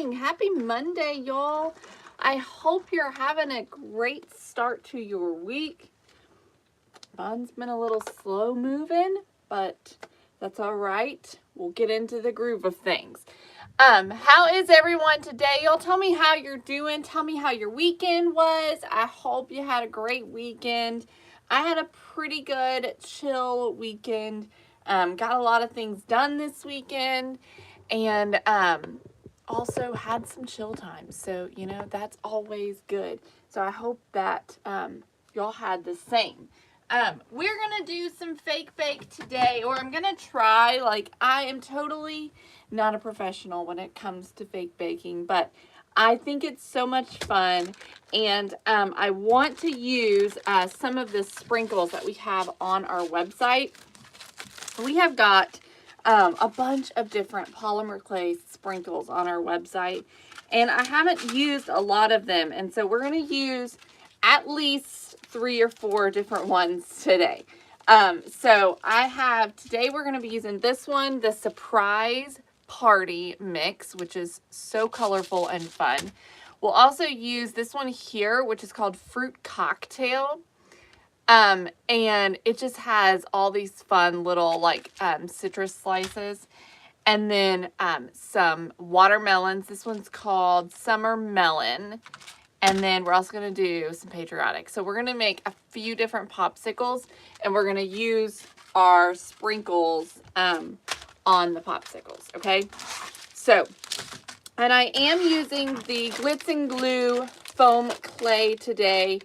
morning. Happy Monday, y'all. I hope you're having a great start to your week. Mine's been a little slow moving, but that's all right. We'll get into the groove of things. How is everyone today? Y'all tell me how you're doing. Tell me how your weekend was. I hope you had a great weekend. I had a pretty good chill weekend. Got a lot of things done this weekend, and also had some chill time. So, you know, that's always good. So I hope that y'all had the same. We're going to do some fake bake today, or I'm going to try. Like, I am totally not a professional when it comes to fake baking, but I think it's so much fun, and I want to use some of the sprinkles that we have on our website. We have got a bunch of different polymer clay sprinkles on our website, and I haven't used a lot of them, and so we're going to use at least 3 or 4 different ones today. Today we're going to be using this one, the Surprise Party Mix, which is so colorful and fun. We'll also use this one here, which is called Fruit Cocktail. And it just has all these fun little like citrus slices. And then some watermelons. This one's called Summer Melon. And then we're also going to do some patriotic. So we're going to make a few different popsicles, and we're going to use our sprinkles on the popsicles, okay? So, and I am using the Glittz and Glue foam clay today.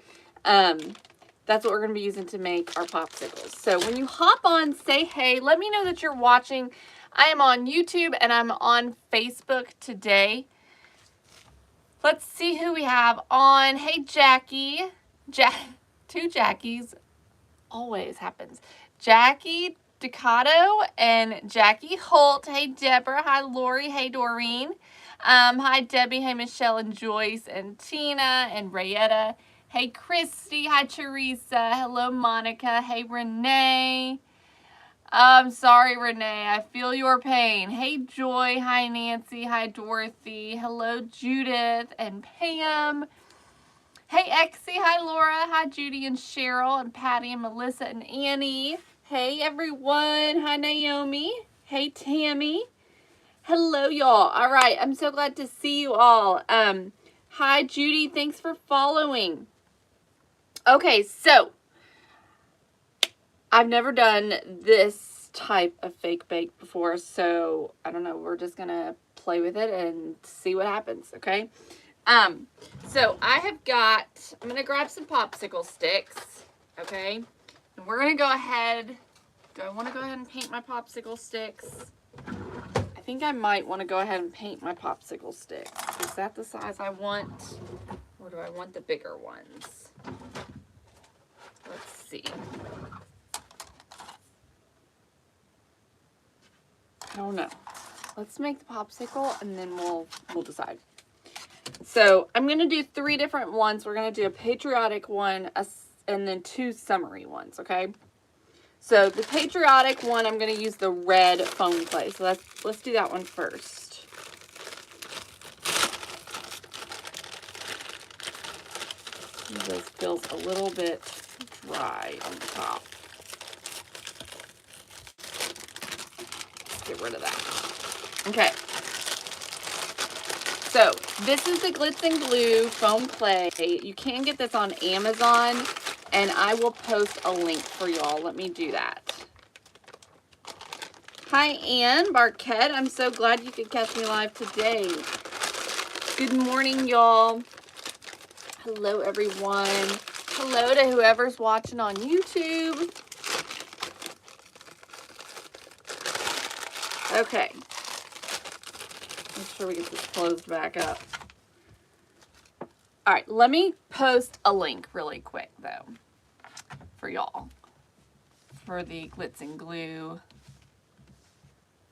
That's what we're going to be using to make our popsicles. So when you hop on, say hey. Let me know that you're watching. I am on YouTube and I'm on Facebook today. Let's see who we have on. Hey, Jackie. Two Jackies. Always happens. Jackie Ducato and Jackie Holt. Hey, Deborah. Hi, Lori. Hey, Doreen. Hi, Debbie. Hey, Michelle and Joyce and Tina and Rayetta. Hey, Christy. Hi, Teresa. Hello, Monica. Hey, Renee. I'm sorry, Renee. I feel your pain. Hey, Joy. Hi, Nancy. Hi, Dorothy. Hello, Judith and Pam. Hey, Exie. Hi, Laura. Hi, Judy and Cheryl and Patty and Melissa and Annie. Hey, everyone. Hi, Naomi. Hey, Tammy. Hello, y'all. All right. I'm so glad to see you all. Hi, Judy. Thanks for following. Okay, so I've never done this type of fake bake before, so I don't know. We're just going to play with it and see what happens, okay? So I'm going to grab some popsicle sticks, okay? And we're going to go ahead. Do I want to go ahead and paint my popsicle sticks? I think I might want to go ahead and paint my popsicle sticks. Is that the size I want? Or do I want the bigger ones? Let's see. I don't know. Let's make the popsicle and then we'll decide. So I'm going to do 3 different ones. We're going to do a patriotic one and then 2 summery ones, okay? So the patriotic one, I'm going to use the red foam clay. So let's do that one first. This feels a little bit dry on the top. Get rid of that. Okay. So this is the Glittz and Glue foam clay. You can get this on Amazon, and I will post a link for y'all. Let me do that. Hi, Ann Barquette. I'm so glad you could catch me live today. Good morning, y'all. Hello, everyone. Hello to whoever's watching on YouTube. Okay. Make sure we get this closed back up. All right, let me post a link really quick, though, for y'all, for the Glittz and Glue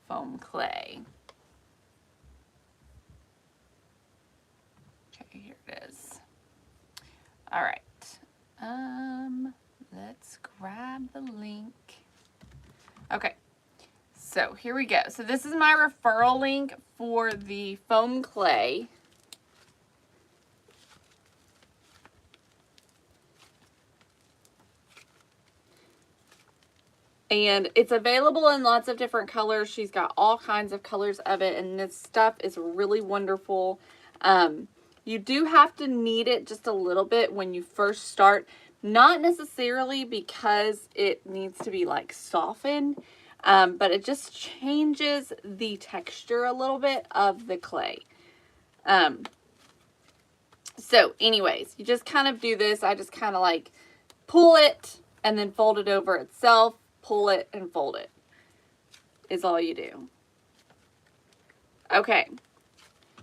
foam clay. Okay, here it is. All right. Let's grab the link. Okay. so here we go. So this is my referral link for the foam clay. And it's available in lots of different colors. She's got all kinds of colors of it, and this stuff is really wonderful. You do have to knead it just a little bit when you first start. Not necessarily because it needs to be like softened, but it just changes the texture a little bit of the clay. So anyways, you just kind of do this. I just kind of like pull it and then fold it over itself. Pull it and fold it is all you do. Okay,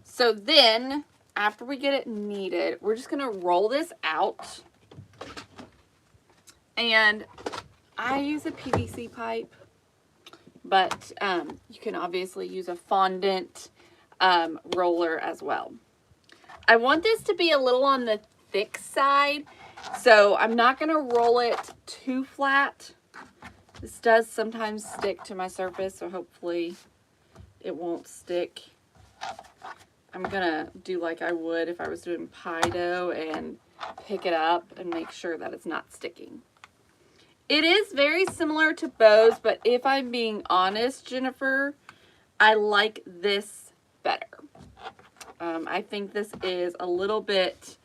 so then after we get it kneaded, we're just gonna roll this out, and I use a PVC pipe, but you can obviously use a fondant roller as well. I want this to be a little on the thick side, so I'm not gonna roll it too flat. This does sometimes stick to my surface, so hopefully it won't stick. I'm gonna do like I would if I was doing pie dough and pick it up and make sure that it's not sticking. It is very similar to bows, but if I'm being honest, Jennifer, I like this better. I think this is a little bit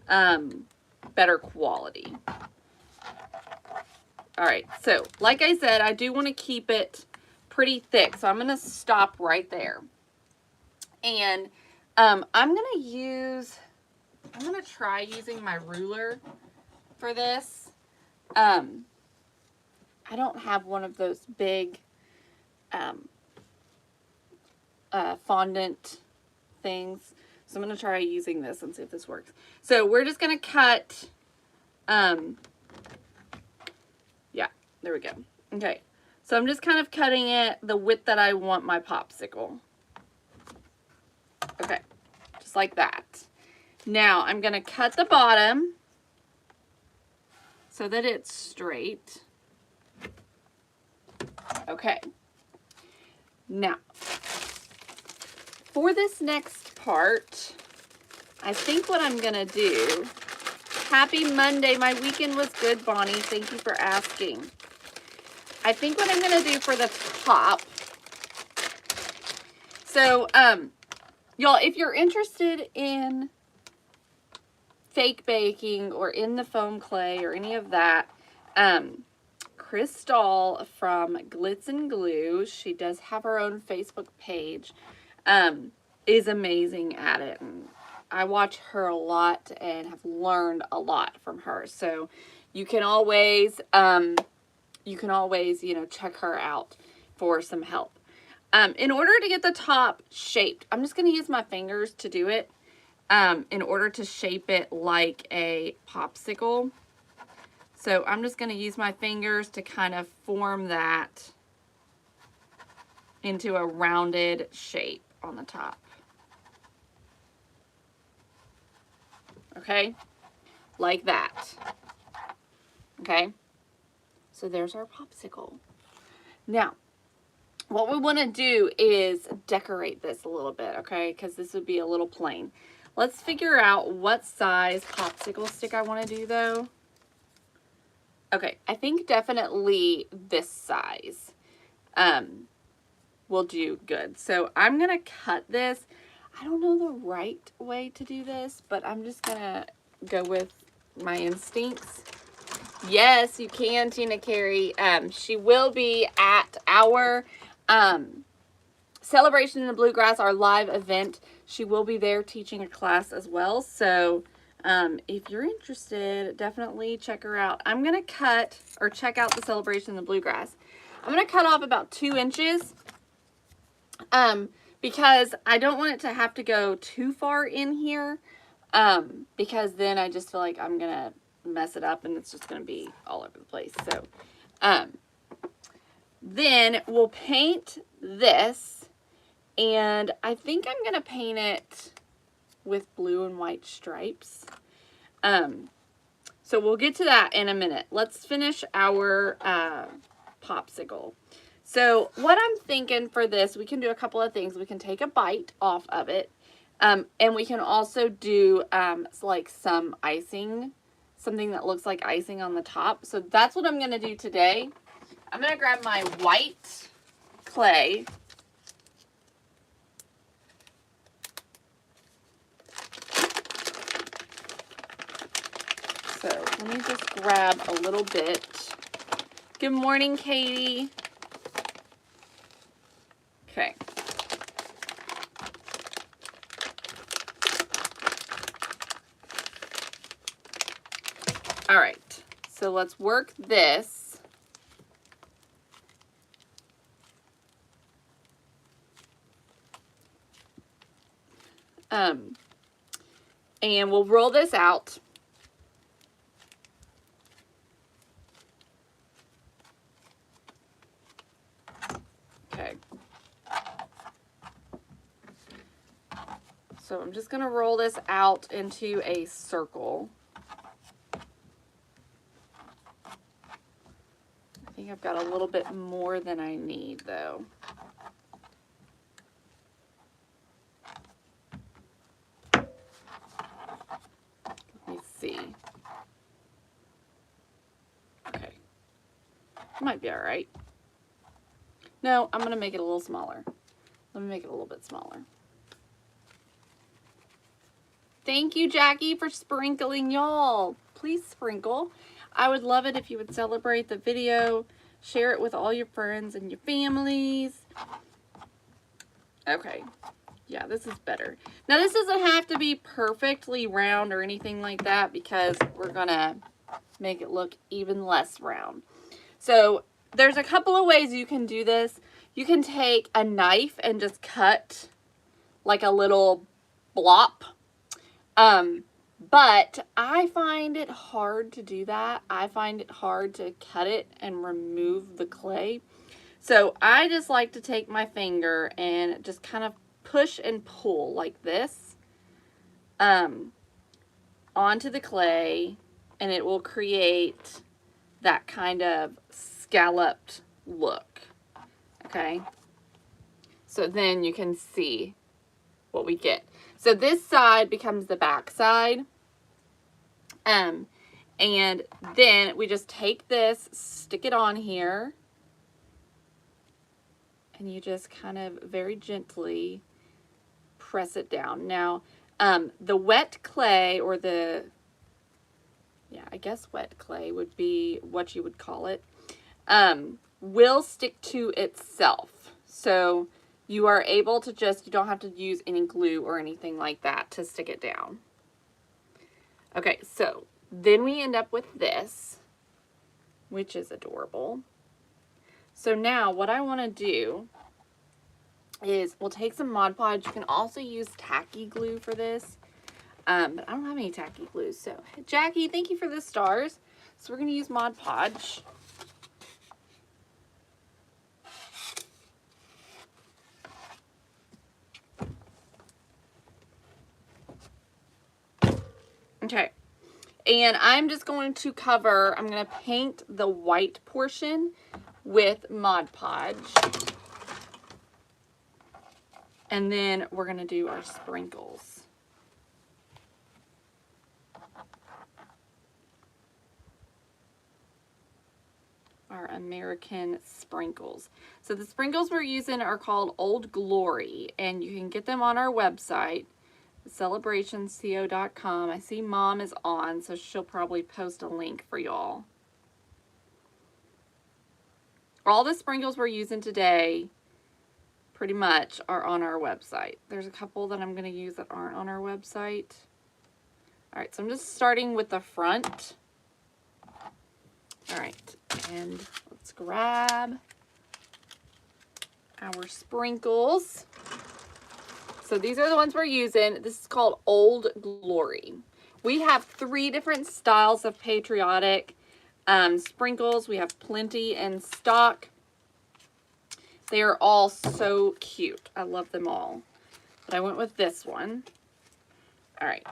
better quality. All right, so like I said, I do want to keep it pretty thick, so I'm going to stop right there. And I'm going to try using my ruler for this. I don't have one of those big fondant things, so I'm going to try using this and see if this works. So we're just going to cut, yeah, there we go. Okay, so I'm just kind of cutting it the width that I want my popsicle. Okay, just like that. Now I'm going to cut the bottom so that it's straight. Okay, now for this next part, I think what I'm going to do, happy Monday, my weekend was good, Bonnie, thank you for asking. I think what I'm going to do for the top, so y'all, if you're interested in fake baking or in the foam clay or any of that, Crystal from Glitz and Glue, she does have her own Facebook page, is amazing at it. And I watch her a lot and have learned a lot from her. So you can always, you know, check her out for some help. In order to get the top shaped, I'm just going to use my fingers to do it, in order to shape it like a popsicle. So I'm just going to use my fingers to kind of form that into a rounded shape on the top. Okay, like that. Okay, so there's our popsicle. Now, what we want to do is decorate this a little bit, okay, because this would be a little plain. Let's figure out what size popsicle stick I want to do, though. Okay, I think definitely this size will do good. So I'm going to cut this. I don't know the right way to do this, but I'm just going to go with my instincts. Yes, you can, Tina Carey. She will be at our Celebration in the Bluegrass, our live event. She will be there teaching a class as well. So if you're interested, definitely check her out. I'm going to cut, or check out the Celebration in the Bluegrass. I'm going to cut off about 2 inches because I don't want it to have to go too far in here because then I just feel like I'm going to mess it up and it's just going to be all over the place. So then we'll paint this, and I think I'm going to paint it with blue and white stripes. So we'll get to that in a minute. Let's finish our popsicle. So what I'm thinking for this, we can do a couple of things. We can take a bite off of it. And we can also do like some icing, something that looks like icing on the top. So that's what I'm going to do today. I'm going to grab my white clay. So let me just grab a little bit. Good morning, Katie. Okay. All right. So let's work this. And we'll roll this out. Okay. So I'm just going to roll this out into a circle. I think I've got a little bit more than I need though. Let me see. Okay. Might be all right. No, I'm going to make it a little smaller. Let me make it a little bit smaller. Thank you, Jackie, for sprinkling, y'all. Please sprinkle. I would love it if you would celebrate the video, share it with all your friends and your families. Okay. Yeah, this is better. Now, this doesn't have to be perfectly round or anything like that because we're going to make it look even less round. So, there's a couple of ways you can do this. You can take a knife and just cut like a little blop. But I find it hard to do that. I find it hard to cut it and remove the clay. So I just like to take my finger and just kind of push and pull like this onto the clay, and it will create that kind of scalloped look. Okay. So then you can see what we get. So this side becomes the back side. And then we just take this, stick it on here, and you just kind of very gently press it down. Now, the wet clay, or the, yeah, I guess wet clay would be what you would call it, will stick to itself. So you are able to just, you don't have to use any glue or anything like that to stick it down. Okay, so then we end up with this, which is adorable. So now what I want to do is we'll take some Mod Podge. You can also use tacky glue for this, but I don't have any tacky glue. So Jackie, thank you for the stars. So we're going to use Mod Podge. Okay, and I'm just going to cover, I'm going to paint the white portion with Mod Podge. And then we're going to do our sprinkles. Our American sprinkles. So the sprinkles we're using are called Old Glory, and you can get them on our website, celebrationsco.com. I see Mom is on, so she'll probably post a link for y'all. All the sprinkles we're using today pretty much are on our website. There's a couple that I'm going to use that aren't on our website. All right, so I'm just starting with the front. All right, and let's grab our sprinkles. So these are the ones we're using. This is called Old Glory. We have 3 different styles of patriotic sprinkles. We have plenty in stock. They are all so cute. I love them all. But I went with this one. All right.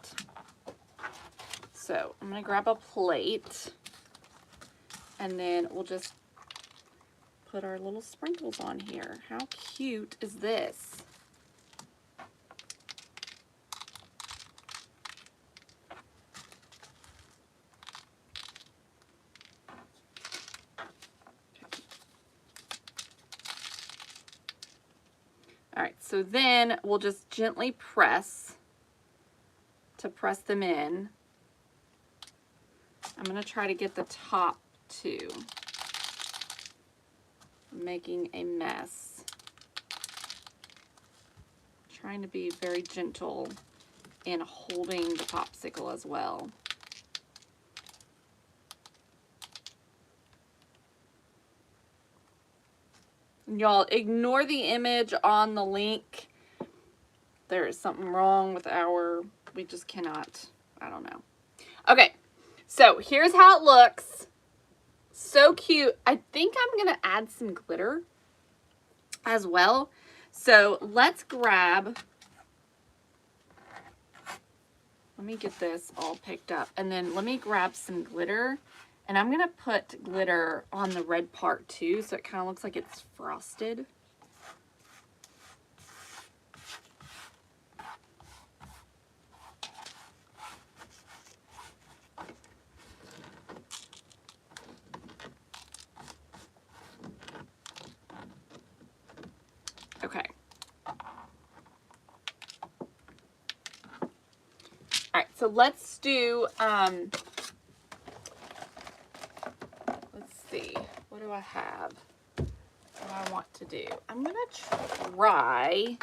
So I'm going to grab a plate. And then we'll just put our little sprinkles on here. How cute is this? All right, so then we'll just gently press to press them in. I'm going to try to get the top too. I'm making a mess. Trying to be very gentle in holding the popsicle as well. Y'all, ignore the image on the link. There is something wrong with we just cannot, I don't know. Okay, so here's how it looks. So cute. I think I'm gonna add some glitter as well. So let's grab, let me get this all picked up, and then let me grab some glitter. And I'm gonna put glitter on the red part too, so it kind of looks like it's frosted. Okay. All right, so let's do, let's see, what do I have? What I want to do? I'm gonna try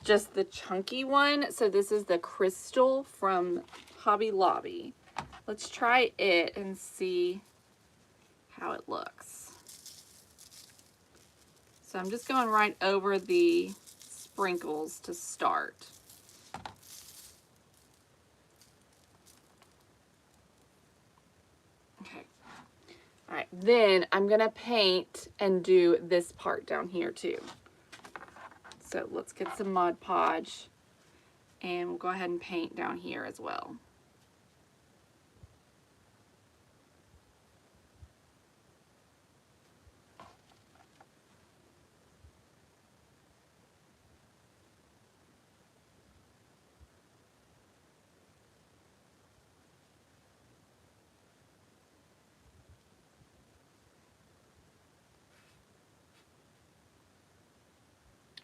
just the chunky one. So this is the crystal from Hobby Lobby. Let's try it and see how it looks. So I'm just going right over the sprinkles to start. Okay. All right, then I'm gonna paint and do this part down here too. So let's get some Mod Podge and we'll go ahead and paint down here as well.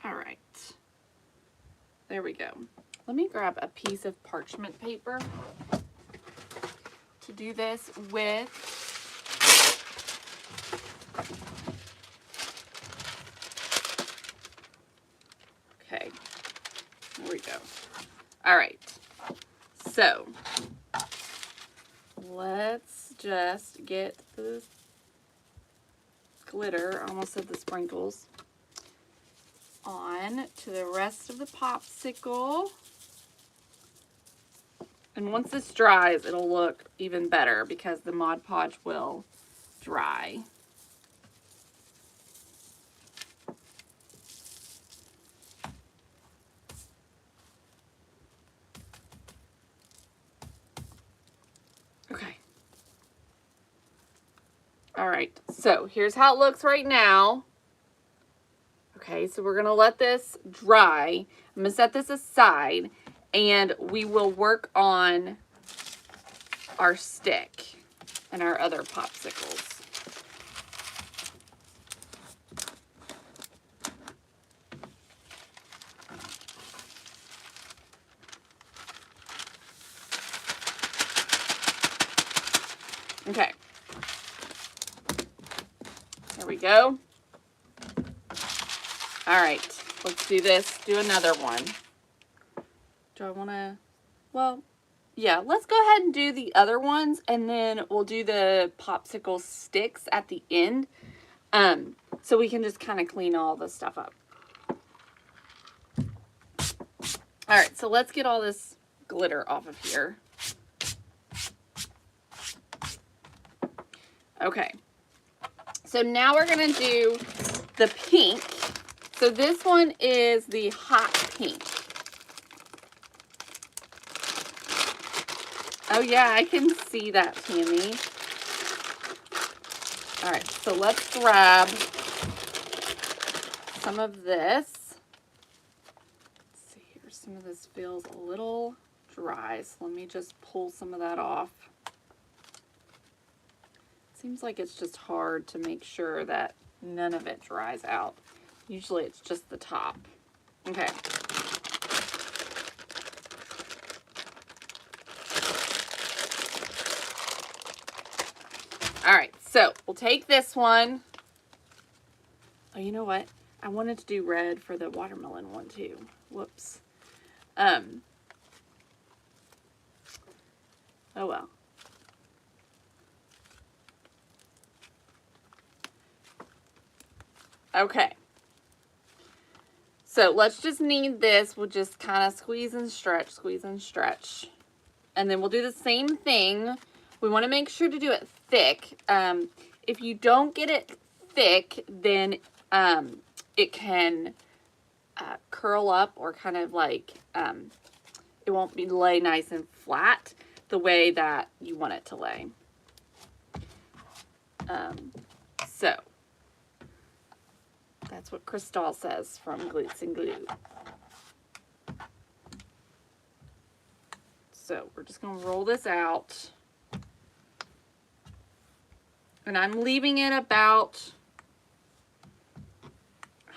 All right, there we go. Let me grab a piece of parchment paper to do this with. Okay, there we go. All right, so let's just get the glitter, I almost said the sprinkles, on to the rest of the popsicle. And once this dries, it'll look even better because the Mod Podge will dry. Okay. All right, so here's how it looks right now. Okay, so we're gonna let this dry. I'm gonna set this aside and we will work on our stick and our other popsicles. Okay, there we go. All right, let's do this, do another one. Do I wanna, well, yeah, let's go ahead and do the other ones and then we'll do the popsicle sticks at the end. So we can just kind of clean all the stuff up. All right, so let's get all this glitter off of here. Okay, so now we're gonna do the pink. So this one is the hot pink. Oh yeah, I can see that, Tammy. All right, so let's grab some of this. Let's see here. Some of this feels a little dry, so let me just pull some of that off. Seems like it's just hard to make sure that none of it dries out. Usually it's just the top. Okay. All right, so we'll take this one. Oh, you know what? I wanted to do red for the watermelon one too. Whoops. Oh well. Okay. So let's just knead this. We'll just kind of squeeze and stretch, squeeze and stretch. And then we'll do the same thing. We want to make sure to do it thick. If you don't get it thick, then it can curl up or kind of like, it won't be lay nice and flat the way that you want it to lay. So that's what Crystal says from Glittz and Glue. So we're just going to roll this out. And I'm leaving it about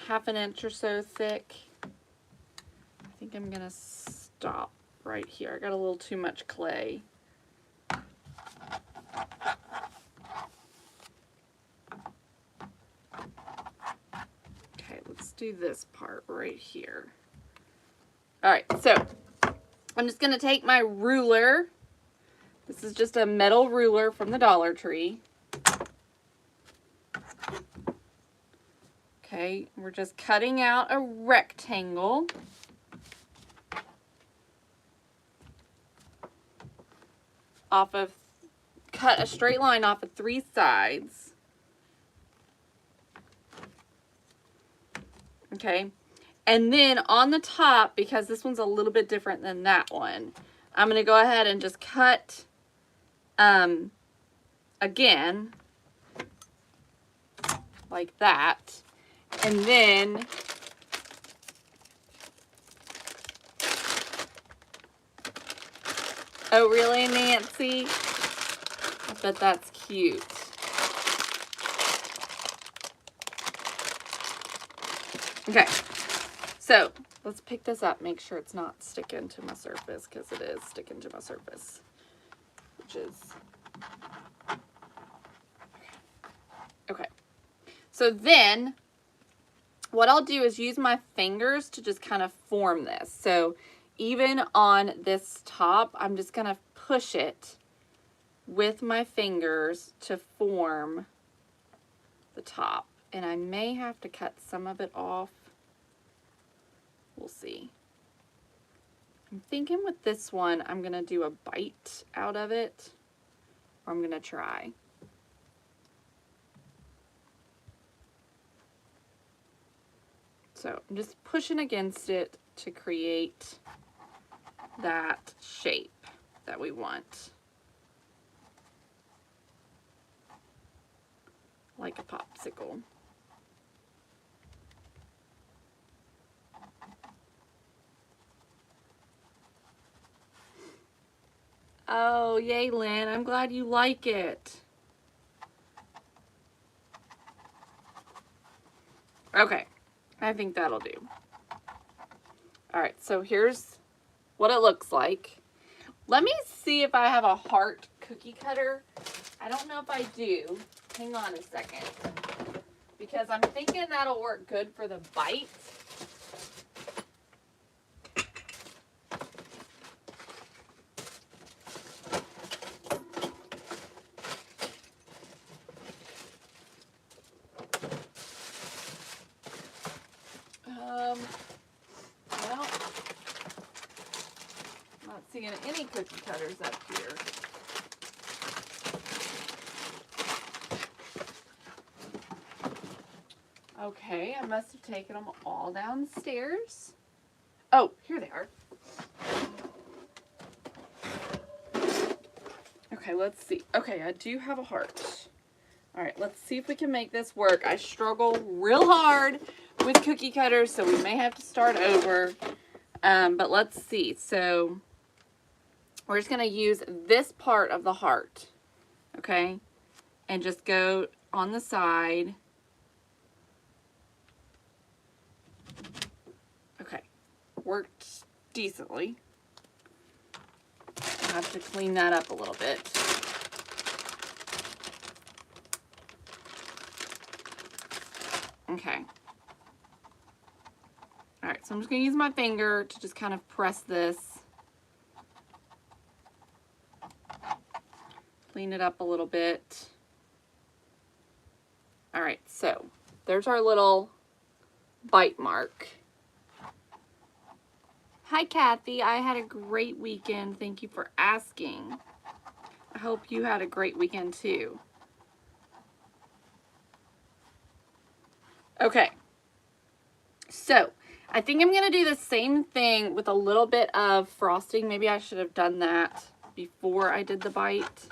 ½ inch or so thick. I think I'm going to stop right here. I got a little too much clay. Okay, let's do this part right here. All right, so I'm just going to take my ruler. This is just a metal ruler from the Dollar Tree. Okay, we're just cutting out a rectangle. Cut a straight line off of 3 sides. Okay, and then on the top, because this one's a little bit different than that one, I'm going to go ahead and just cut again like that. And then oh really, Nancy? I bet that's cute. Okay, so let's pick this up, make sure it's not sticking to my surface, because it is sticking to my surface, which is okay. So then what I'll do is use my fingers to just kind of form this. So even on this top, I'm just going to push it with my fingers to form the top. And I may have to cut some of it off. We'll see. I'm thinking with this one, I'm going to do a bite out of it. Or I'm going to try. So I'm just pushing against it to create that shape that we want. Like a popsicle. Oh, yay, Lynn. I'm glad you like it. Okay. I think that'll do. All right, so here's what it looks like. Let me see if I have a heart cookie cutter. I don't know if I do. Hang on a second. Because I'm thinking that'll work good for the bite. Well, I'm not seeing any cookie cutters up here. Okay, I must have taken them all downstairs. Oh, here they are. Okay, let's see. Okay, I do have a heart. All right, let's see if we can make this work. I struggle real hard with cookie cutters, so we may have to start over. But let's see. So we're just going to use this part of the heart, okay? And just go on the side. Okay, worked decently. I have to clean that up a little bit. Okay. All right, so I'm just going to use my finger to just kind of press this. Clean it up a little bit. All right, so there's our little bite mark. Hi, Kathy. I had a great weekend. Thank you for asking. I hope you had a great weekend too. Okay. So, I think I'm going to do the same thing with a little bit of frosting. Maybe I should have done that before I did the bite.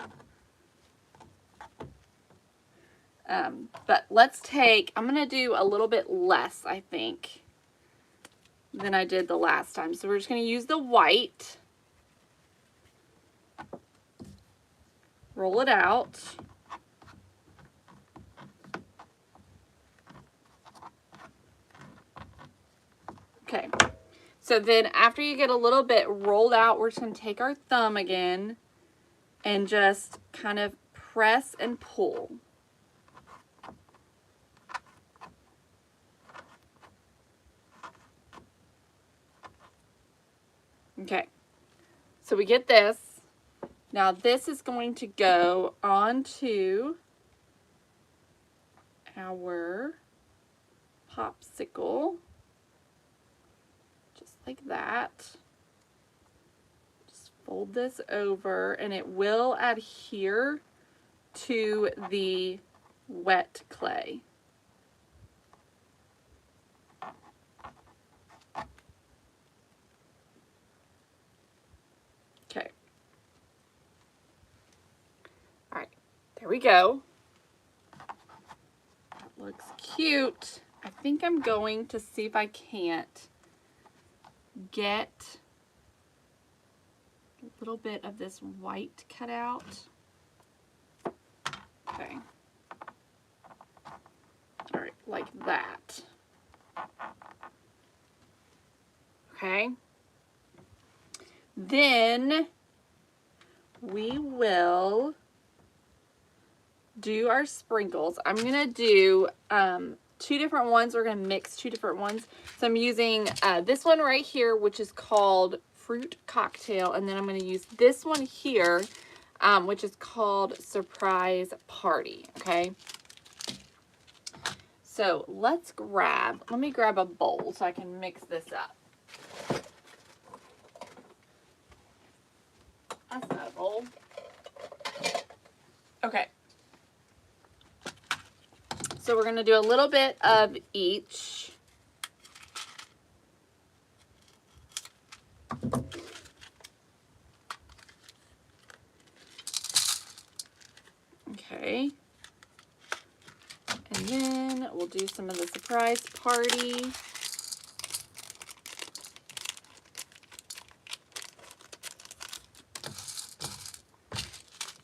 But let's take, I'm going to do a little bit less, I think, than I did the last time. So we're just going to use the white. Roll it out. Okay. So then after you get a little bit rolled out, we're just going to take our thumb again and just kind of press and pull. Okay, so we get this. Now this is going to go onto our popsicle, just like that. Just fold this over and it will adhere to the wet clay. Okay. All right, there we go. That looks cute. I think I'm going to see if I can't get a little bit of this white cut out. Okay. All right, like that. Okay. Then we will do our sprinkles. I'm going to do two different ones. We're going to mix two different ones. So I'm using this one right here, which is called Fruit Cocktail. And then I'm going to use this one here, which is called Surprise Party. Okay. So let me grab a bowl so I can mix this up. That's not a bowl. Okay. So we're going to do a little bit of each. Okay. And then we'll do some of the surprise party.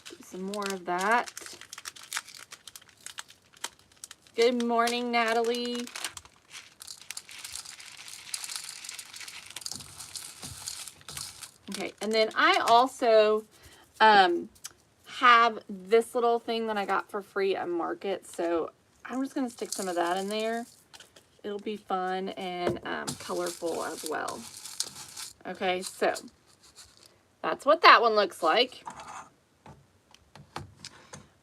Do some more of that. Good morning, Natalie. Okay, and then I also have this little thing that I got for free at Market, so I'm just going to stick some of that in there. It'll be fun and colorful as well. Okay, so that's what that one looks like.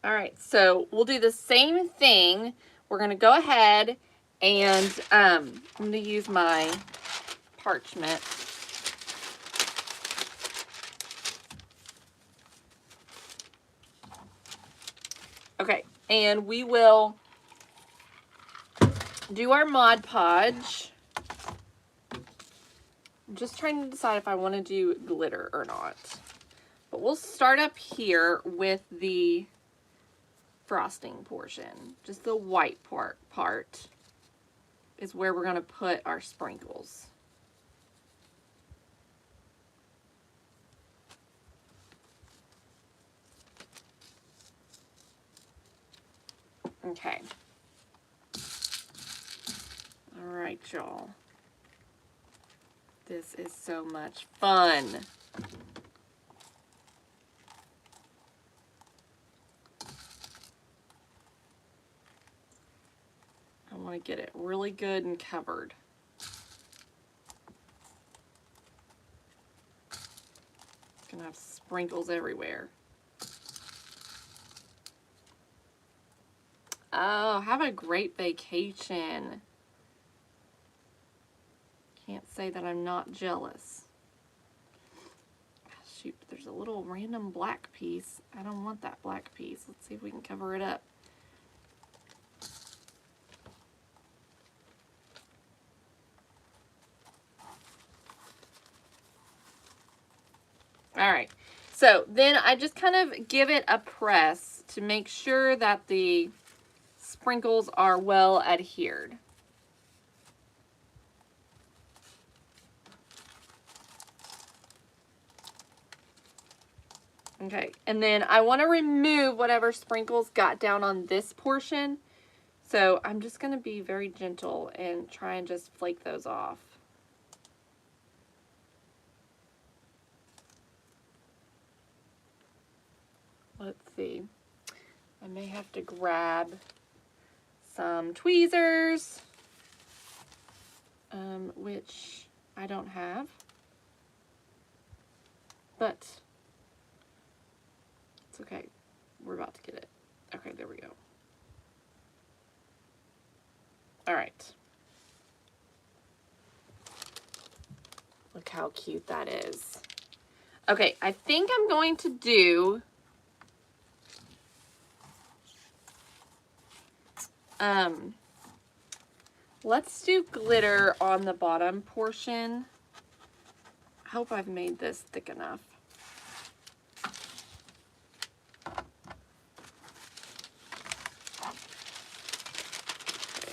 All right, so we'll do the same thing. We're going to go ahead and I'm going to use my parchment. Okay, and we will do our Mod Podge. I'm just trying to decide if I want to do glitter or not. But we'll start up here with the frosting portion, just the white part. is where we're going to put our sprinkles. Okay. All right, y'all. This is so much fun. I want to get it really good and covered. Gonna have sprinkles everywhere. Oh, have a great vacation. Can't say that I'm not jealous. Shoot, there's a little random black piece. I don't want that black piece. Let's see if we can cover it up. All right, so then I just kind of give it a press to make sure that the sprinkles are well adhered. Okay, and then I want to remove whatever sprinkles got down on this portion. So I'm just going to be very gentle and try and just flake those off. Let's see. I may have to grab some tweezers, which I don't have, but it's okay. We're about to get it. Okay, there we go. All right. Look how cute that is. Okay, I think I'm going to do let's do glitter on the bottom portion. I hope I've made this thick enough. Okay.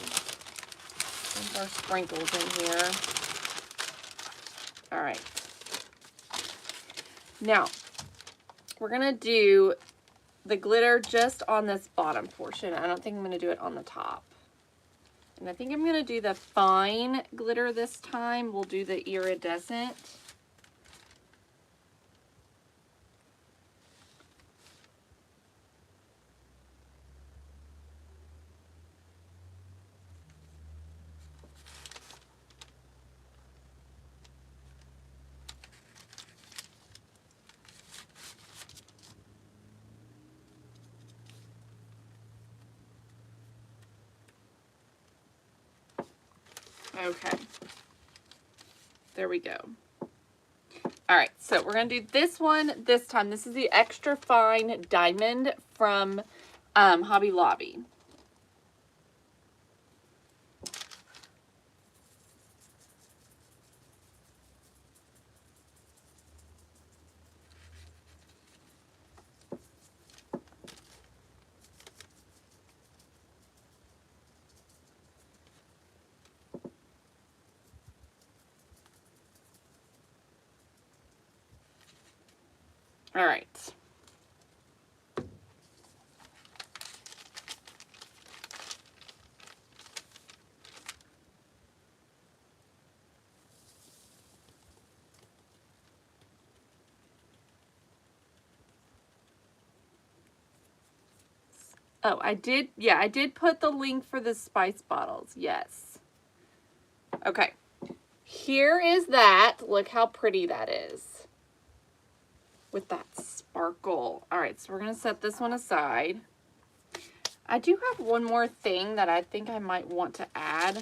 Our sprinkles in here. All right. Now, we're gonna do the glitter just on this bottom portion. I don't think I'm gonna do it on the top. And I think I'm gonna do the fine glitter this time. We'll do the iridescent. Okay, there we go. All right, so we're gonna do this one this time. This is the extra fine diamond from Hobby Lobby. All right. Oh, I did put the link for the spice bottles, yes. Okay, here is that. Look how pretty that is. With that sparkle. All right, so we're gonna set this one aside. I do have one more thing that I think I might want to add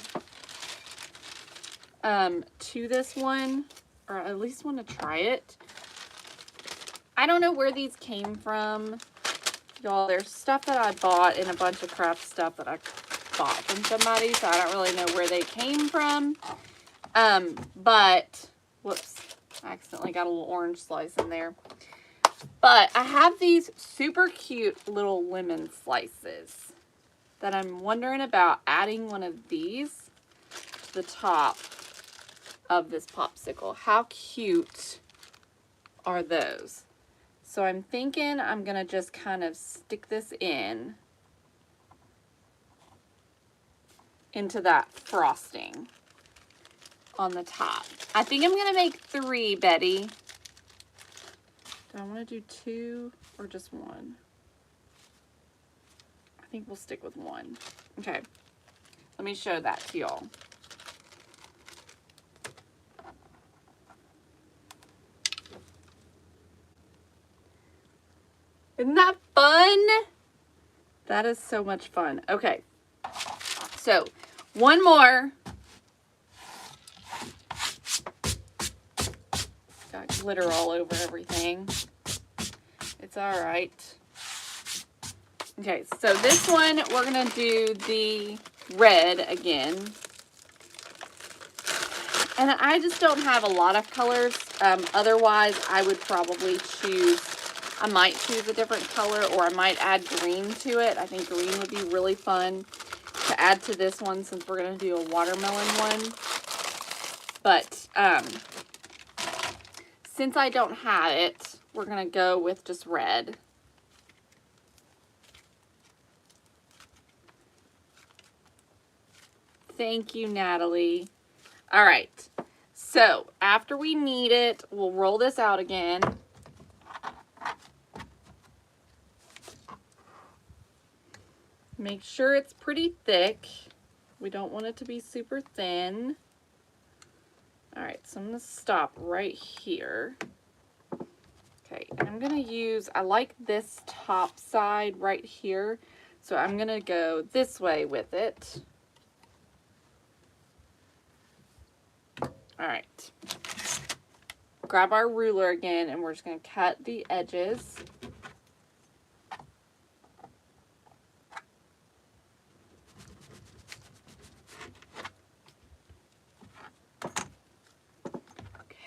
to this one, or at least want to try it. I don't know where these came from. Y'all, there's stuff that I bought and a bunch of craft stuff that I bought from somebody, so I don't really know where they came from. But, whoops, I accidentally got a little orange slice in there. But I have these super cute little lemon slices that I'm wondering about adding one of these the top of this popsicle. How cute are those? So I'm thinking I'm gonna just kind of stick this into that frosting on the top. I think I'm gonna make 3, Betty. Do I wanna do 2 or just 1? I think we'll stick with 1. Okay, let me show that to y'all. Isn't that fun? That is so much fun. Okay, so 1 more. Got glitter all over everything. It's all right. Okay, so this one, we're gonna do the red again. And I just don't have a lot of colors. Otherwise, I would probably I might choose a different color, or I might add green to it. I think green would be really fun to add to this one since we're gonna do a watermelon one. But since I don't have it, we're gonna go with just red. Thank you, Natalie. All right, so after we knead it, we'll roll this out again. Make sure it's pretty thick. We don't want it to be super thin. All right, so I'm gonna stop right here. Okay, and I'm gonna use, I like this top side right here, so I'm gonna go this way with it. All right, grab our ruler again, and we're just gonna cut the edges.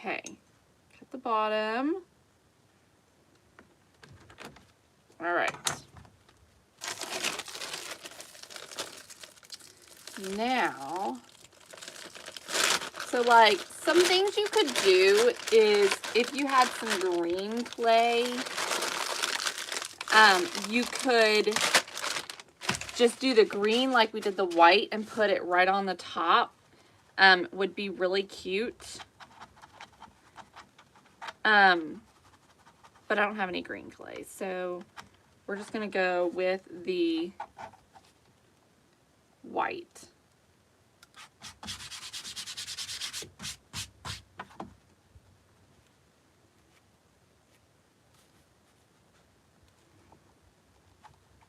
Okay, cut the bottom. All right. Now, so like some things you could do is if you had some green clay, you could just do the green like we did the white and put it right on the top. Would be really cute. But I don't have any green clay, so we're just gonna go with the white.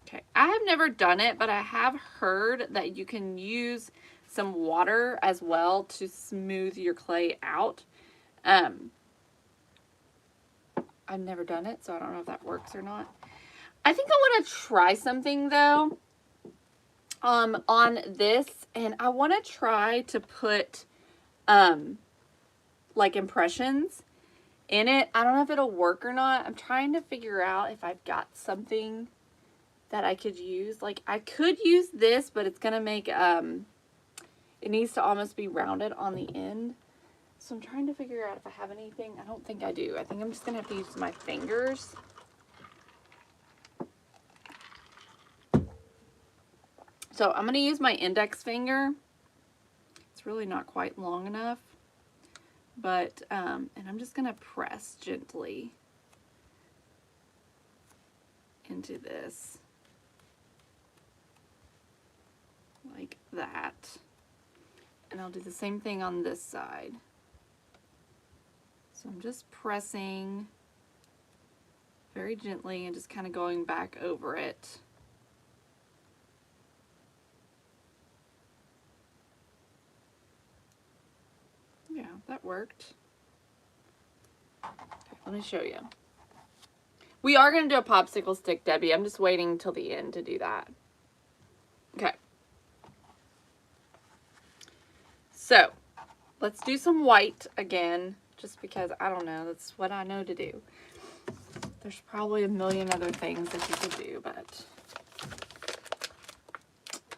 Okay, I have never done it, but I have heard that you can use some water as well to smooth your clay out. I've never done it, so I don't know if that works or not. I think I want to try something though on this, and I want to try to put like impressions in it. I don't know if it'll work or not. I'm trying to figure out if I've got something that I could use. Like I could use this, but it's gonna make it needs to almost be rounded on the end. So I'm trying to figure out if I have anything. I don't think I do. I think I'm just gonna have to use my fingers. So I'm gonna use my index finger. It's really not quite long enough, but, and I'm just gonna press gently into this, like that. And I'll do the same thing on this side. So I'm just pressing very gently and just kind of going back over it. Yeah, that worked. Okay, let me show you. We are going to do a popsicle stick, Debbie. I'm just waiting until the end to do that. Okay. So, let's do some white again, just because, I don't know, that's what I know to do. There's probably a million other things that you could do, but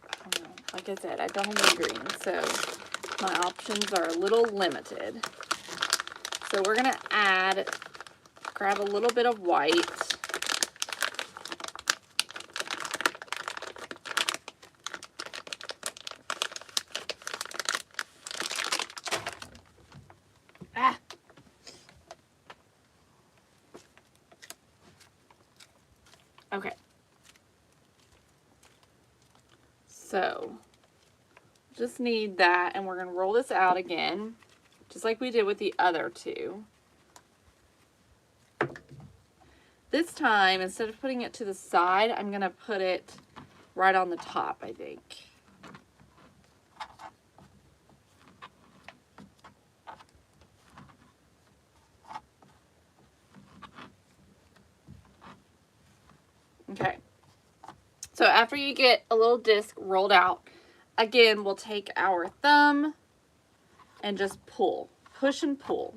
I don't know. Like I said, I don't have any green, so My options are a little limited. So we're going to grab a little bit of white. Okay. So, just need that, and we're going to roll this out again, just like we did with the other two. This time, instead of putting it to the side, I'm going to put it right on the top, I think. Okay. So after you get a little disc rolled out, again, we'll take our thumb and just pull. Push and pull.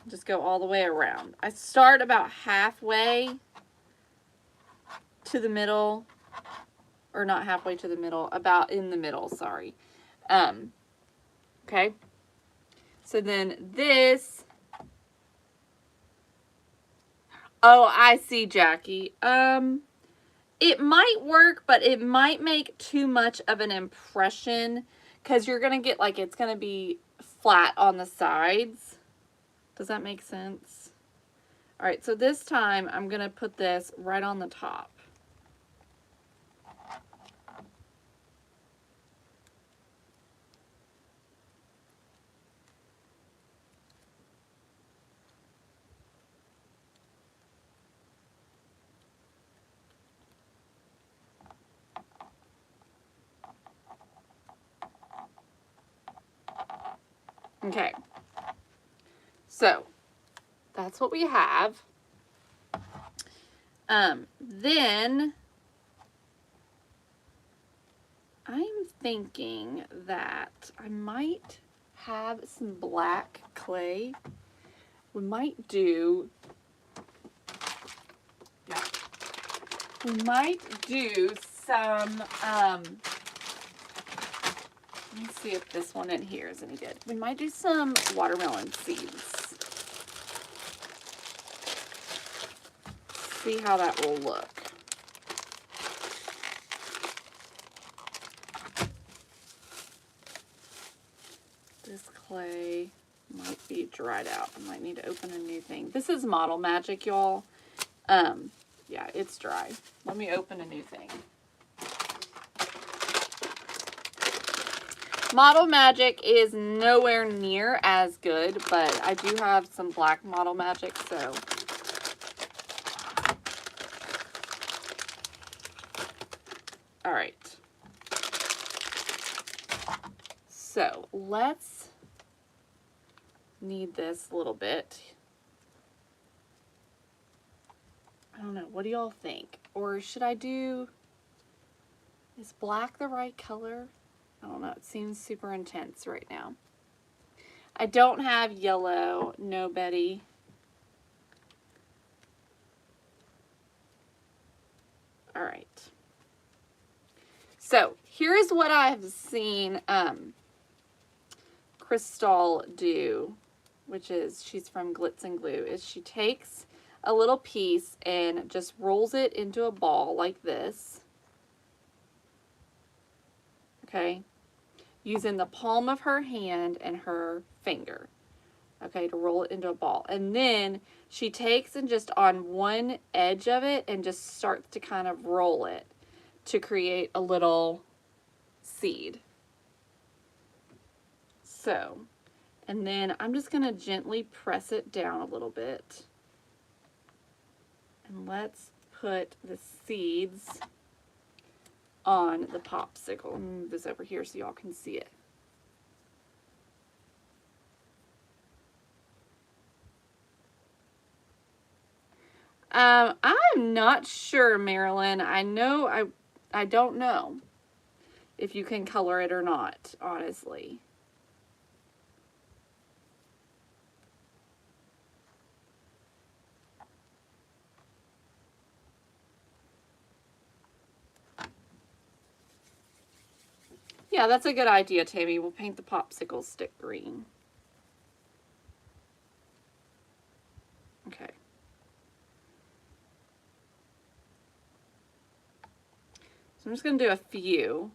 Just go all the way around. I start about halfway to the middle, or not halfway to the middle, about in the middle, sorry. Okay. So then this, oh, I see, Jackie. It might work, but it might make too much of an impression because you're going to get like it's going to be flat on the sides. Does that make sense? All right, so this time I'm going to put this right on the top. Okay, so that's what we have. Then I'm thinking that I might have some black clay. We might do, yeah, we might do some, let me see if this one in here is any good. We might do some watermelon seeds. See how that will look. This clay might be dried out. I might need to open a new thing. This is Model Magic, y'all. Yeah, it's dry. Let me open a new thing. Model Magic is nowhere near as good, but I do have some black Model Magic, so. All right. So let's knead this a little bit. I don't know. What do y'all think? Or should I do, is black the right color? I don't know. It seems super intense right now. I don't have yellow. No, Betty. All right. So here's what I've seen Crystal do, which is, she's from Glitz and Glue, is she takes a little piece and just rolls it into a ball like this. Okay. Using the palm of her hand and her finger. Okay, to roll it into a ball. And then she takes and just on one edge of it and just starts to kind of roll it to create a little seed. So, and then I'm just going to gently press it down a little bit. And let's put the seeds on the popsicle. Let me move this over here so y'all can see it. I'm not sure, Marilyn. I don't know if you can color it or not, honestly. Yeah, that's a good idea, Tammy. We'll paint the popsicle stick green. Okay. So I'm just going to do a few.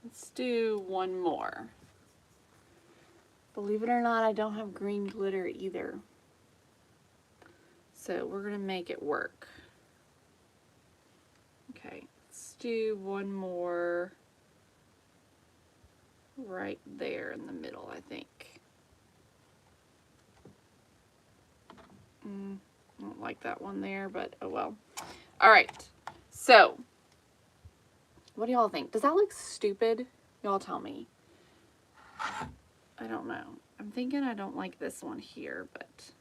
Let's do one more. Believe it or not, I don't have green glitter either. So we're going to make it work. Okay, let's do one more right there in the middle, I think. I don't like that one there, but oh well. All right, so what do y'all think? Does that look stupid? Y'all tell me. I don't know. I'm thinking I don't like this one here, but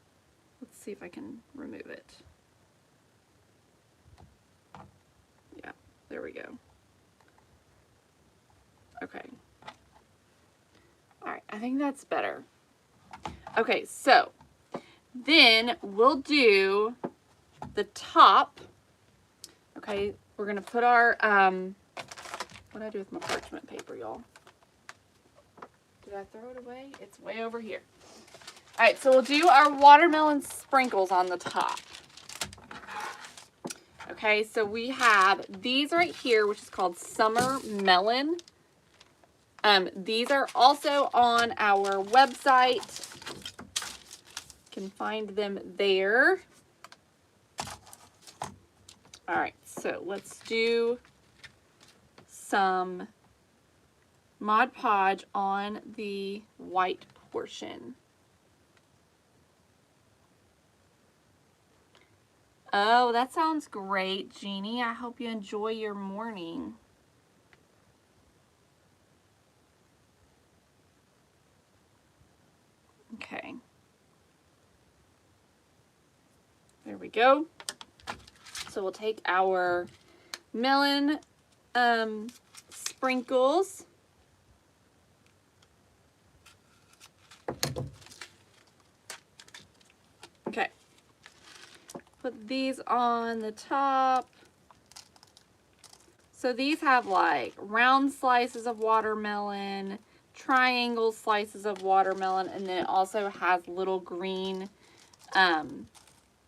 let's see if I can remove it. Yeah, there we go. Okay. All right, I think that's better. Okay, so then we'll do the top. Okay, we're gonna put our, what did I do with my parchment paper, y'all? Did I throw it away? It's way over here. All right, so we'll do our watermelon sprinkles on the top. Okay, so we have these right here, which is called Summer Melon. These are also on our website. You can find them there. All right, so let's do some Mod Podge on the white portion. Oh, that sounds great, Jeannie. I hope you enjoy your morning. Okay. There we go. So we'll take our melon sprinkles. Okay. Put these on the top. So these have like round slices of watermelon, triangle slices of watermelon, and then it also has little green,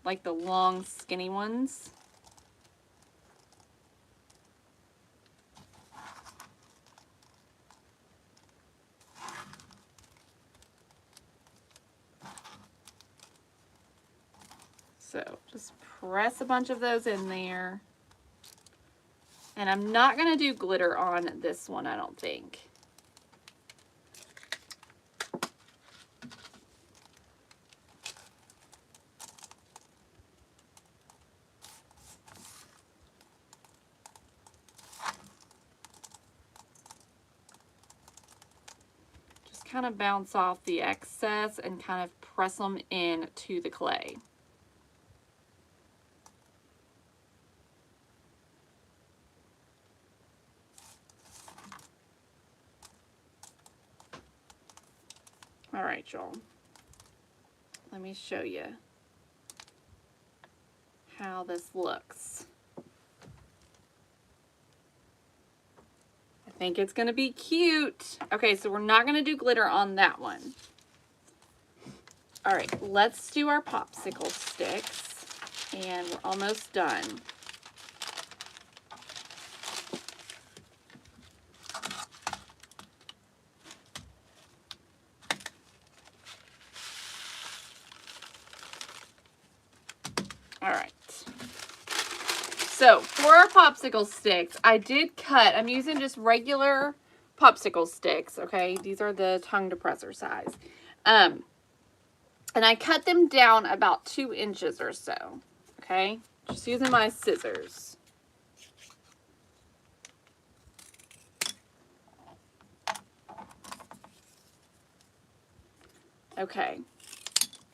like the long skinny ones. So just press a bunch of those in there. And I'm not going to do glitter on this one, I don't think. Just kind of bounce off the excess and kind of press them into the clay. All right, y'all. Let me show you how this looks. I think it's gonna be cute. Okay, so we're not gonna do glitter on that one. All right, let's do our popsicle sticks, and we're almost done. All right. So for our popsicle sticks, I did cut, I'm using just regular popsicle sticks, okay? These are the tongue depressor size. And I cut them down about 2 inches or so, okay? Just using my scissors. Okay,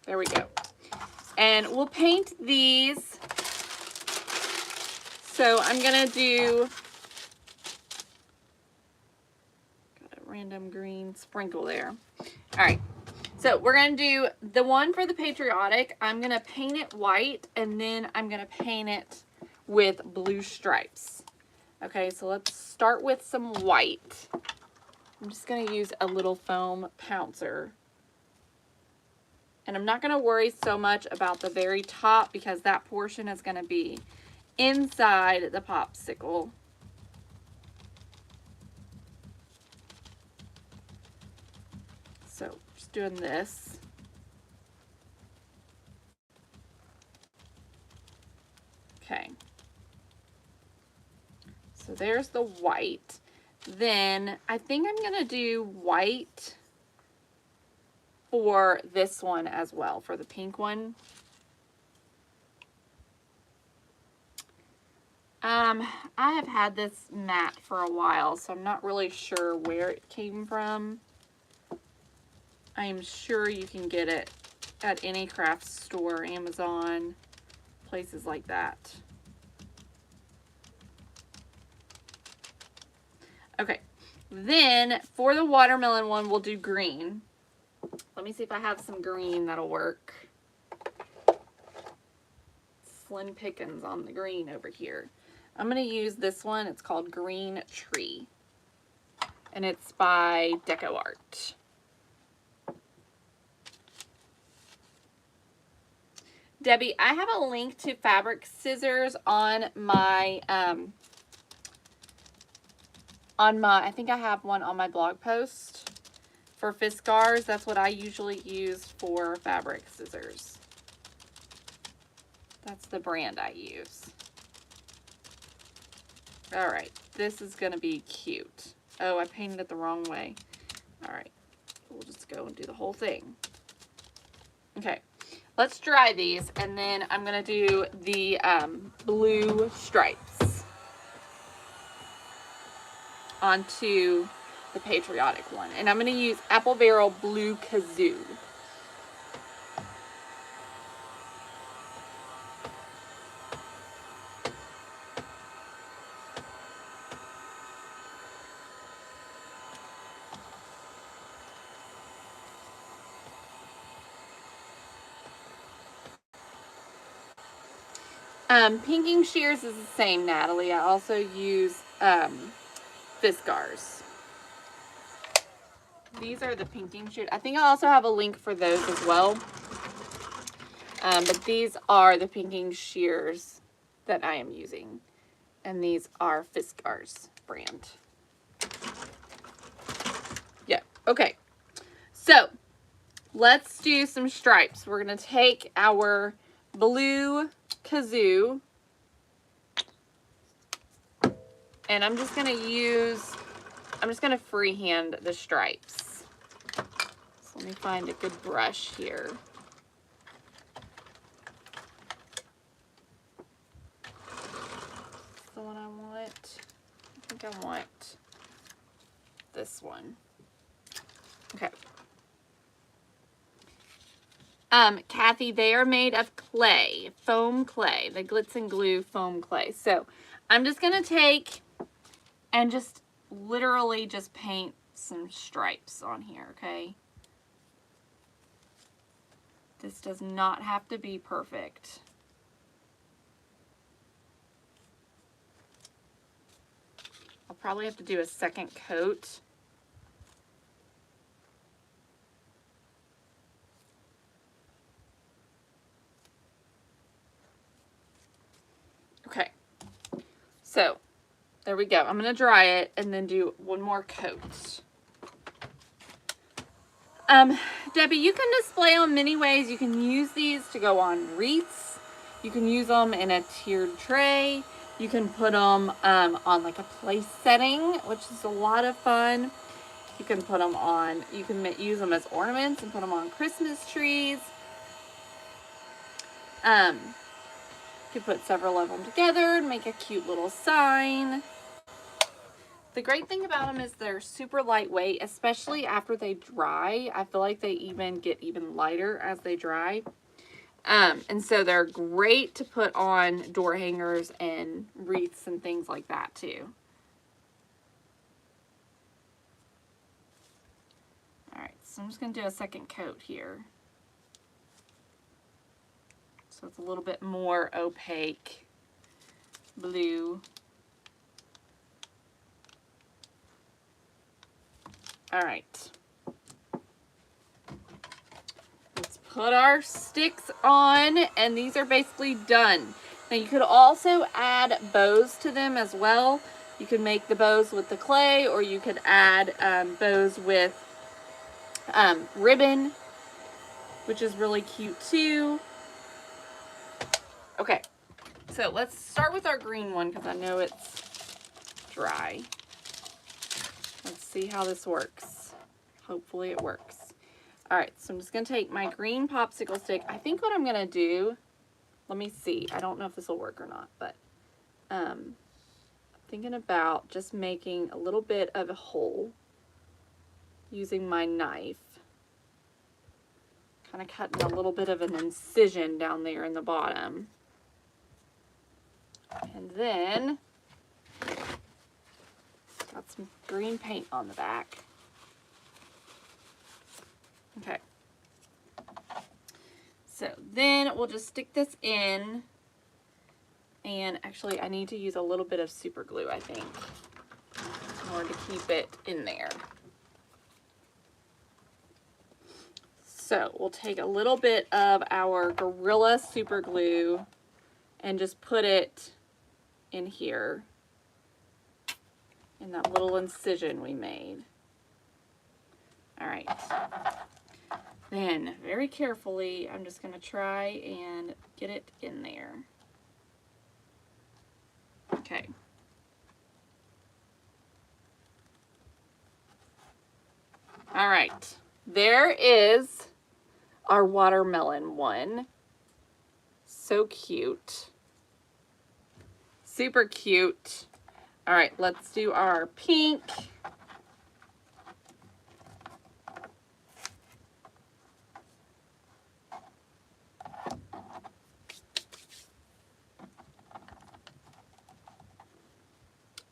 there we go. And we'll paint these. So I'm gonna do random green sprinkle there. All right. So we're going to do the one for the patriotic. I'm going to paint it white, and then I'm going to paint it with blue stripes. Okay, so let's start with some white. I'm just going to use a little foam pouncer. And I'm not going to worry so much about the very top because that portion is going to be inside the popsicle. So just doing this. Okay. So there's the white. Then I think I'm going to do white for this one as well, for the pink one. I have had this mat for a while, so I'm not really sure where it came from. I'm sure you can get it at any craft store, Amazon, places like that. Okay, then for the watermelon one, we'll do green. Let me see if I have some green that'll work. Slim pickings on the green over here. I'm going to use this one. It's called Green Tree. And it's by Deco Art. Debbie, I have a link to fabric scissors on my, I think I have one on my blog post for Fiskars. That's what I usually use for fabric scissors. That's the brand I use. All right, this is gonna be cute. Oh, I painted it the wrong way. All right, we'll just go and do the whole thing. Okay, let's dry these, and then I'm gonna do the blue stripes onto the patriotic one. And I'm gonna use Apple Barrel Blue Kazoo. Pinking shears is the same, Natalie. I also use Fiskars. These are the pinking shears. I think I also have a link for those as well. But these are the pinking shears that I am using. And these are Fiskars brand. Yeah, okay. So, let's do some stripes. We're going to take our blue kazoo, and I'm just going to freehand the stripes. So let me find a good brush here. That's the one I want. I think I want this one. Okay. Kathy, they are made of clay, foam clay, the Glitz and Glue foam clay. So I'm just going to take and just literally just paint some stripes on here, okay? This does not have to be perfect. I'll probably have to do a second coat. Okay, so there we go. I'm going to dry it and then do one more coat. Debbie, you can display them many ways. You can use these to go on wreaths. You can use them in a tiered tray. You can put them on like a place setting, which is a lot of fun. You can put them on, you can use them as ornaments and put them on Christmas trees. You can put several of them together and make a cute little sign. The great thing about them is they're super lightweight, especially after they dry. I feel like they even get even lighter as they dry. And so they're great to put on door hangers and wreaths and things like that too. so I'm just going to do a second coat here. So it's a little bit more opaque blue. All right. Let's put our sticks on, and these are basically done. Now you could also add bows to them as well. You could make the bows with the clay, or you could add bows with ribbon, which is really cute too. Okay, so let's start with our green one because I know it's dry. Let's see how this works. Hopefully it works. All right, so I'm just gonna take my green popsicle stick. I think what I'm gonna do, let me see. I don't know if this will work or not, but I'm thinking about just making a little bit of a hole using my knife. Kind of cutting a little bit of an incision down there in the bottom. And then, got some green paint on the back. Okay. So then we'll just stick this in. And actually I need to use a little bit of super glue, I think, in order to keep it in there. So we'll take a little bit of our Gorilla super glue and just put it in here in that little incision we made. All right. Then very carefully, I'm just going to try and get it in there. Okay. All right. There is our watermelon one. So cute. Super cute. All right, let's do our pink.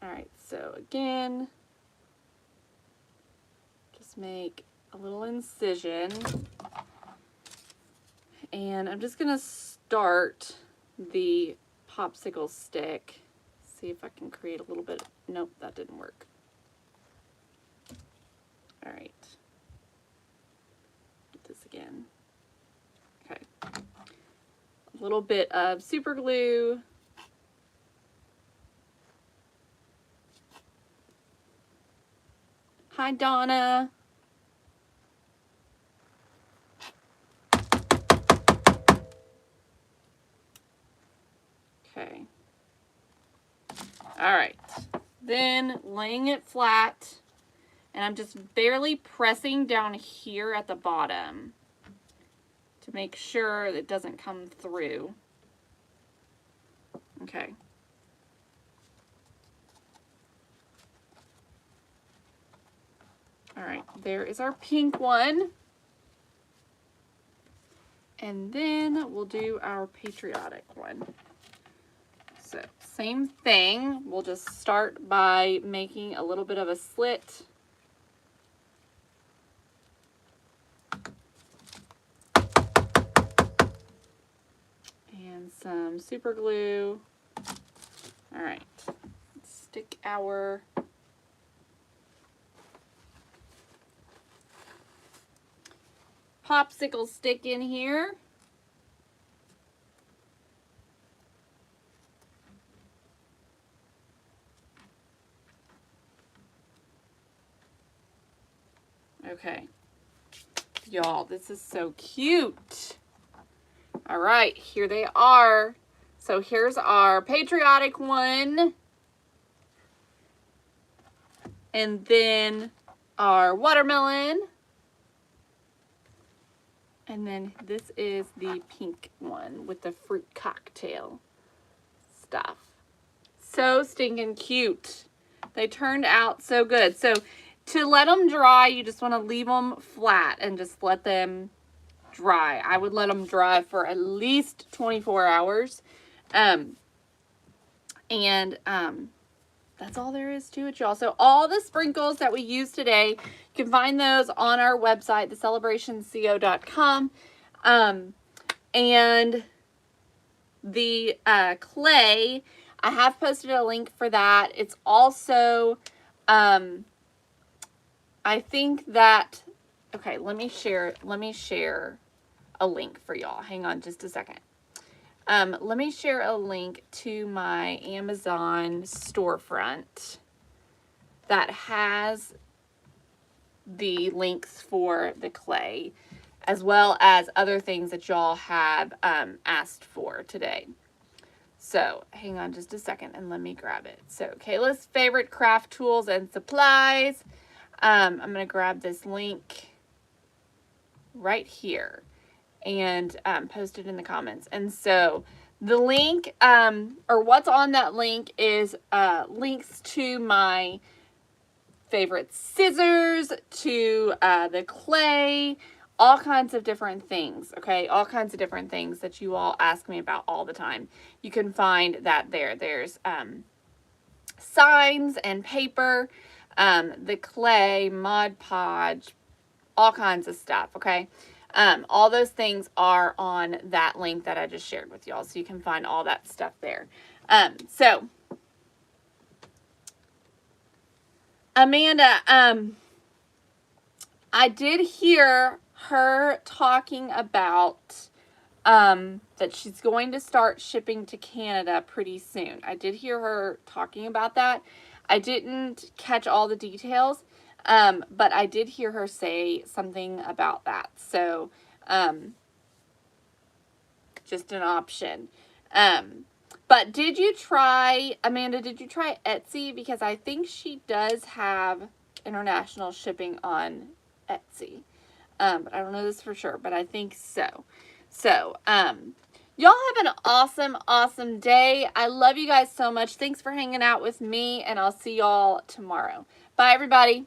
All right, so again, just make a little incision. And I'm just gonna start the popsicle stick. See if I can create a little bit. Nope, that didn't work. All right. Do this again. Okay. A little bit of super glue. Hi, Donna. Okay. All right. Then laying it flat, and I'm just barely pressing down here at the bottom to make sure it doesn't come through. Okay. All right, there is our pink one. And then we'll do our patriotic one. So same thing, we'll just start by making a little bit of a slit. And some super glue. All right, let's stick our popsicle stick in here. Okay, y'all, this is so cute. All right, here they are. So here's our patriotic one. And then our watermelon. And then this is the pink one with the fruit cocktail stuff. So stinking cute. They turned out so good. So to let them dry, you just want to leave them flat and just let them dry. I would let them dry for at least 24 hours. Then that's all there is to it, y'all. So all the sprinkles that we used today, you can find those on our website, thecelebrationco.com. And the clay, I have posted a link for that. It's also, I think that, okay, let me share a link for y'all. Hang on just a second. Let me share a link to my Amazon storefront that has the links for the clay, as well as other things that y'all have asked for today. So hang on just a second and let me grab it. So Kayla's favorite craft tools and supplies. I'm going to grab this link right here and post it in the comments. And so the link, or what's on that link, is links to my favorite scissors, to the clay, all kinds of different things, okay? All kinds of different things that you all ask me about all the time. You can find that there. There's signs and paper, the clay, Mod Podge, all kinds of stuff, okay? All those things are on that link that I just shared with y'all, so you can find all that stuff there. So, Amanda, I did hear her talking about that she's going to start shipping to Canada pretty soon. I did hear her talking about that. I didn't catch all the details, but I did hear her say something about that. So, just an option. But did you try, Amanda, did you try Etsy? Because I think she does have international shipping on Etsy. But I don't know this for sure, but I think so. So, y'all have an awesome, awesome day. I love you guys so much. Thanks for hanging out with me, and I'll see y'all tomorrow. Bye, everybody.